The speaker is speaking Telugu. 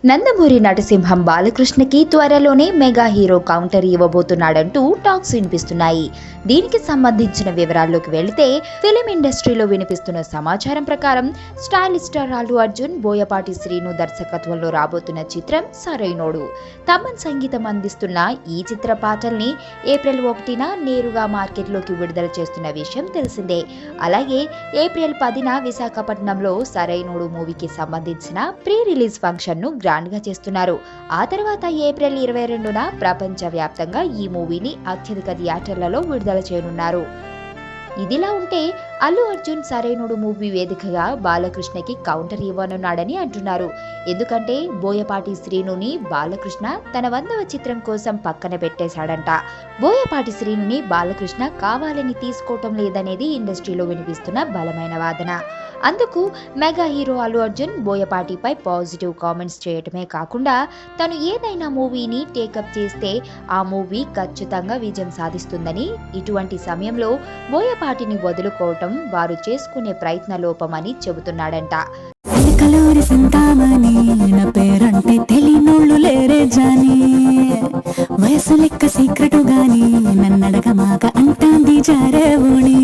నందమూరి నటసింహం బాలకృష్ణకి త్వరలోనే మెగా హీరో కౌంటర్ ఇవ్వబోతున్నాడంటూ టాక్స్ వినిపిస్తున్నాయి. దీనికి సంబంధించిన వివరాల్లోకి వెళితే ఫిలిం ఇండస్ట్రీలో వినిపిస్తున్న సమాచారం ప్రకారం స్టైలిష్ స్టార్ అల్లు అర్జున్, బోయపాటి శ్రీను దర్శకత్వంలో రాబోతున్న చిత్రం సరైనోడు. తమన్ సంగీతం అందిస్తున్న ఈ చిత్ర పాటల్ని ఏప్రిల్ 1న నేరుగా మార్కెట్లోకి విడుదల చేస్తున్న విషయం తెలిసిందే. అలాగే ఏప్రిల్ 10న విశాఖపట్నంలో సరైనోడు మూవీకి సంబంధించిన ప్రీ రిలీజ్ ఫంక్షన్ ను గ్రాండ్ గా చేస్తున్నారు. ఆ తర్వాత ఏప్రిల్ 22న ప్రపంచ వ్యాప్తంగా ఈ మూవీని అత్యధిక థియేటర్లలో విడుదల చేయనున్నారు. ఇదిలా ఉంటే అల్లు అర్జున్ సరైనోడు మూవీ వేదికగా బాలకృష్ణకి కౌంటర్ ఇవ్వనున్నాడని అంటున్నారు. ఎందుకంటే బోయపాటి శ్రీనుని బాలకృష్ణ తన 100వ చిత్రం కోసం పక్కన పెట్టేశాడంట. బోయపాటి శ్రీనుని బాలకృష్ణ కావాలని తీసుకోవటం లేదనేది ఇండస్ట్రీలో వినిపిస్తున్న బలమైన వాదన. అందుకు మెగా హీరో అల్లు అర్జున్ బోయపాటిపై పాజిటివ్ కామెంట్స్ చేయటమే కాకుండా తను ఏదైనా మూవీని టేకప్ చేస్తే ఆ మూవీ ఖచ్చితంగా విజయం సాధిస్తుందని, ఇటువంటి సమయంలో బోయపాటిని వదులుకోవటం వారు చేసుకునే ప్రయత్న లోపమని చెబుతున్నాడంట. వయసు లెక్క సీక్రెట్ గాని నన్నడగ మాక అంటాంది జారేవుని.